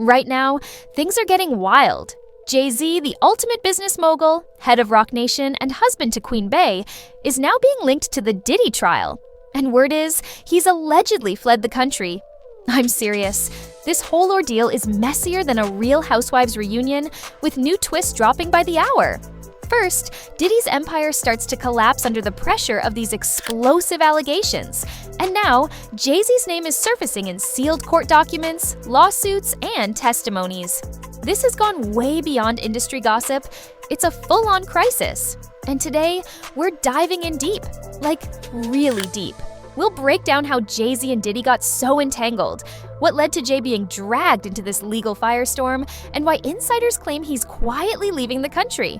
Right now, things are getting wild. Jay-Z, the ultimate business mogul, head of Roc Nation, and husband to Queen Bey, is now being linked to the Diddy trial. And word is, he's allegedly fled the country. I'm serious. This whole ordeal is messier than a Real Housewives reunion, with new twists dropping by the hour. First, Diddy's empire starts to collapse under the pressure of these explosive allegations. And now, Jay-Z's name is surfacing in sealed court documents, lawsuits, and testimonies. This has gone way beyond industry gossip. It's a full-on crisis. And today, we're diving in deep, like really deep. We'll break down how Jay-Z and Diddy got so entangled, what led to Jay being dragged into this legal firestorm, and why insiders claim he's quietly leaving the country.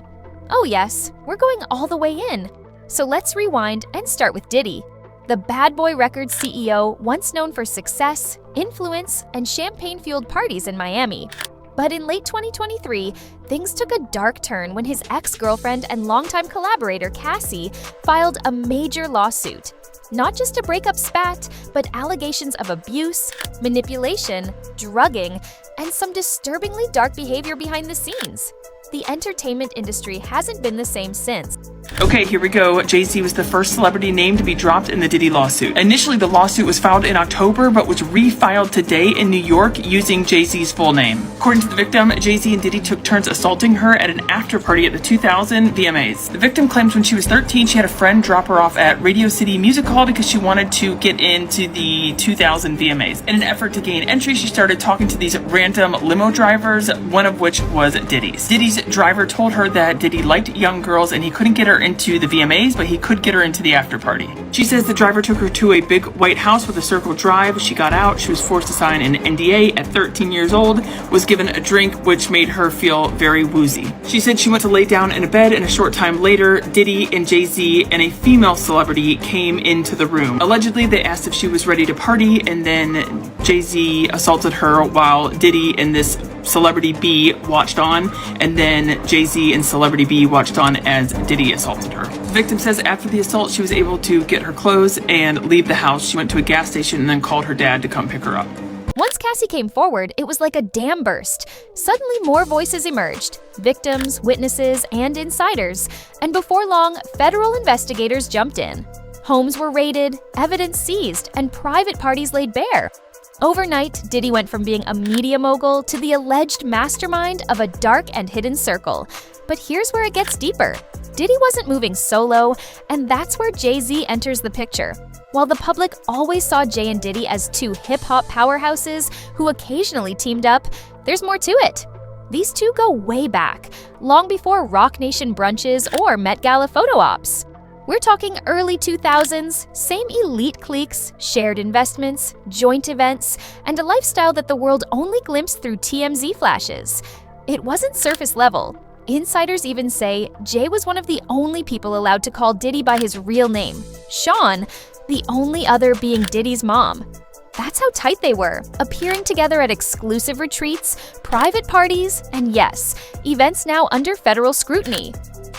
Oh yes, we're going all the way in. So let's rewind and start with Diddy, the Bad Boy Records CEO once known for success, influence, and champagne-fueled parties in Miami. But in late 2023, things took a dark turn when his ex-girlfriend and longtime collaborator Cassie filed a major lawsuit. Not just a breakup spat, but allegations of abuse, manipulation, drugging, and some disturbingly dark behavior behind the scenes. The entertainment industry hasn't been the same since. Okay, here we go. Jay-Z was the first celebrity name to be dropped in the Diddy lawsuit. Initially, the lawsuit was filed in October, but was refiled today in New York using Jay-Z's full name. According to the victim, Jay-Z and Diddy took turns assaulting her at an after party at the 2000 VMAs. The victim claims when she was 13, she had a friend drop her off at Radio City Music Hall because she wanted to get into the 2000 VMAs. In an effort to gain entry, she started talking to these random limo drivers, one of which was Diddy's. Diddy's driver told her that Diddy liked young girls and he couldn't get her into the VMAs, but he could get her into the after party. She says the driver took her to a big white house with a circle drive. She got out, she was forced to sign an NDA at 13 years old, was given a drink which made her feel very woozy. She said she went to lay down in a bed and a short time later, Diddy and Jay-Z and a female celebrity came into the room. Allegedly, they asked if she was ready to party and then Jay-Z assaulted her while Diddy and this Celebrity B watched on, and then Jay-Z and Celebrity B watched on as Diddy assaulted her. The victim says after the assault, she was able to get her clothes and leave the house. She went to a gas station and then called her dad to come pick her up. Once Cassie came forward, it was like a dam burst. Suddenly, more voices emerged: victims, witnesses, and insiders. And before long, federal investigators jumped in. Homes were raided, evidence seized, and private parties laid bare. Overnight, Diddy went from being a media mogul to the alleged mastermind of a dark and hidden circle. But here's where it gets deeper. Diddy wasn't moving solo, and that's where Jay-Z enters the picture. While the public always saw Jay and Diddy as two hip-hop powerhouses who occasionally teamed up, there's more to it. These two go way back, long before Roc Nation brunches or Met Gala photo ops. We're talking early 2000s, same elite cliques, shared investments, joint events, and a lifestyle that the world only glimpsed through TMZ flashes. It wasn't surface level. Insiders even say Jay was one of the only people allowed to call Diddy by his real name, Sean, the only other being Diddy's mom. That's how tight they were, appearing together at exclusive retreats, private parties, and yes, events now under federal scrutiny.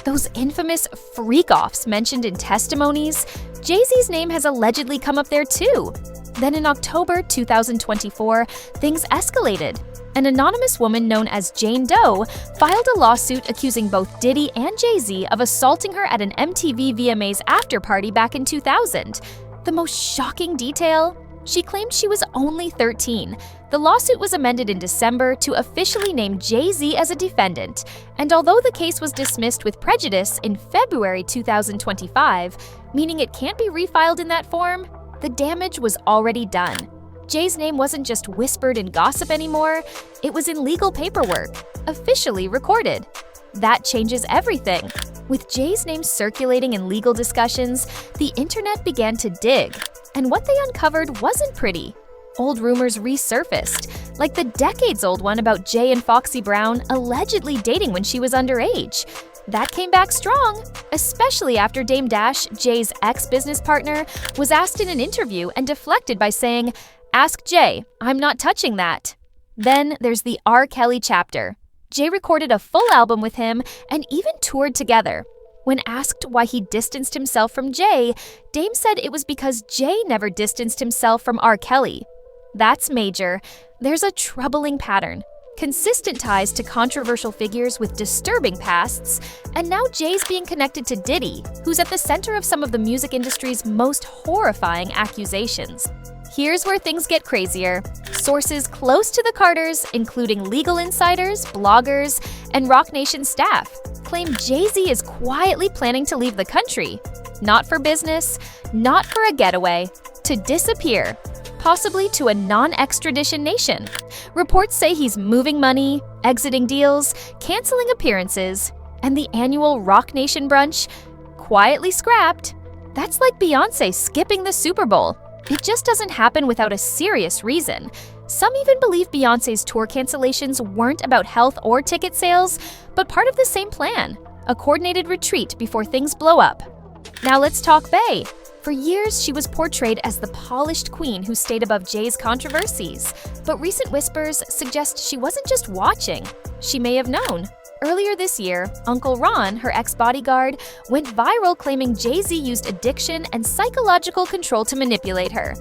Those infamous freak-offs mentioned in testimonies, Jay-Z's name has allegedly come up there too. Then in October 2024, things escalated. An anonymous woman known as Jane Doe filed a lawsuit accusing both Diddy and Jay-Z of assaulting her at an MTV VMAs after-party back in 2000. The most shocking detail? She claimed she was only 13. The lawsuit was amended in December to officially name Jay-Z as a defendant, and although the case was dismissed with prejudice in February 2025, meaning it can't be refiled in that form, the damage was already done. Jay's name wasn't just whispered in gossip anymore, it was in legal paperwork, officially recorded. That changes everything. With Jay's name circulating in legal discussions, the internet began to dig. And what they uncovered wasn't pretty. Old rumors resurfaced, like the decades-old one about Jay and Foxy Brown allegedly dating when she was underage. That came back strong, especially after Dame Dash, Jay's ex-business partner, was asked in an interview and deflected by saying, "Ask Jay, I'm not touching that." Then there's the R. Kelly chapter. Jay recorded a full album with him and even toured together. When asked why he distanced himself from Jay, Dame said it was because Jay never distanced himself from R. Kelly. That's major. There's a troubling pattern. consistent ties to controversial figures with disturbing pasts, and now Jay's being connected to Diddy, who's at the center of some of the music industry's most horrifying accusations. Here's where things get crazier. Sources close to the Carters, including legal insiders, bloggers, and Roc Nation staff, claim Jay-Z is quietly planning to leave the country. Not for business, not for a getaway, to disappear, possibly to a non-extradition nation. Reports say he's moving money, exiting deals, canceling appearances, and the annual Roc Nation brunch, quietly scrapped. That's like Beyoncé skipping the Super Bowl. It just doesn't happen without a serious reason. Some even believe Beyoncé's tour cancellations weren't about health or ticket sales, but part of the same plan, a coordinated retreat before things blow up. Now let's talk Bey. For years, she was portrayed as the polished queen who stayed above Jay's controversies. But recent whispers suggest she wasn't just watching, she may have known. Earlier this year, Uncle Ron, her ex-bodyguard, went viral claiming Jay-Z used addiction and psychological control to manipulate her.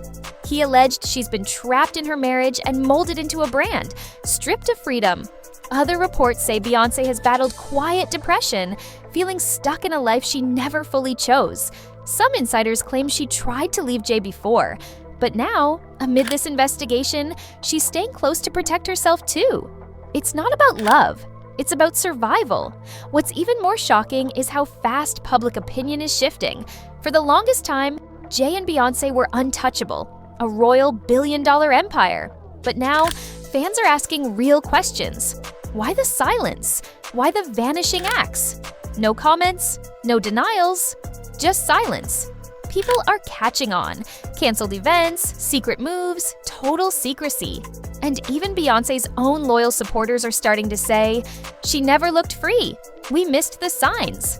He alleged she's been trapped in her marriage and molded into a brand, stripped of freedom. Other reports say Beyoncé has battled quiet depression, feeling stuck in a life she never fully chose. Some insiders claim she tried to leave Jay before, but now, amid this investigation, she's staying close to protect herself too. It's not about love. It's about survival. What's even more shocking is how fast public opinion is shifting. For the longest time, Jay and Beyoncé were untouchable, a royal billion-dollar empire. But now, fans are asking real questions. Why the silence? Why the vanishing acts? No comments, no denials, just silence. People are catching on. Canceled events, secret moves, total secrecy. And even Beyoncé's own loyal supporters are starting to say, she never looked free. We missed the signs.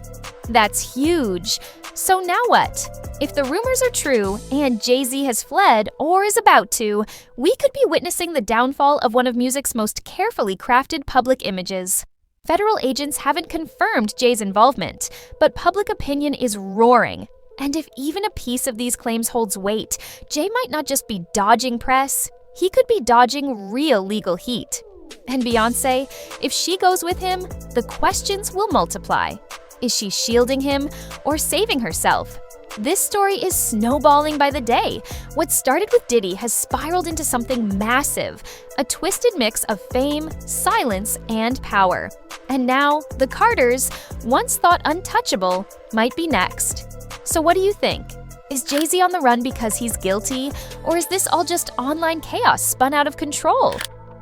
That's huge. So now what? If the rumors are true and Jay-Z has fled or is about to, we could be witnessing the downfall of one of music's most carefully crafted public images. Federal agents haven't confirmed Jay's involvement, but public opinion is roaring. And if even a piece of these claims holds weight, Jay might not just be dodging press, he could be dodging real legal heat. And Beyoncé, if she goes with him, the questions will multiply. Is she shielding him or saving herself? This story is snowballing by the day. What started with Diddy has spiraled into something massive, a twisted mix of fame, silence, and power. And now, the Carters, once thought untouchable, might be next. So what do you think? Is Jay-Z on the run because he's guilty, or is this all just online chaos spun out of control?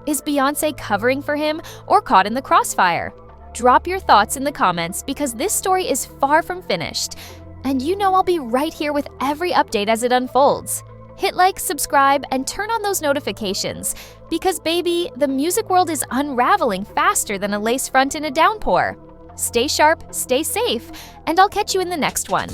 Is Beyoncé covering for him or caught in the crossfire? Drop your thoughts in the comments because this story is far from finished. And you know I'll be right here with every update as it unfolds. Hit like, subscribe, and turn on those notifications because baby, the music world is unraveling faster than a lace front in a downpour. Stay sharp, stay safe, and I'll catch you in the next one.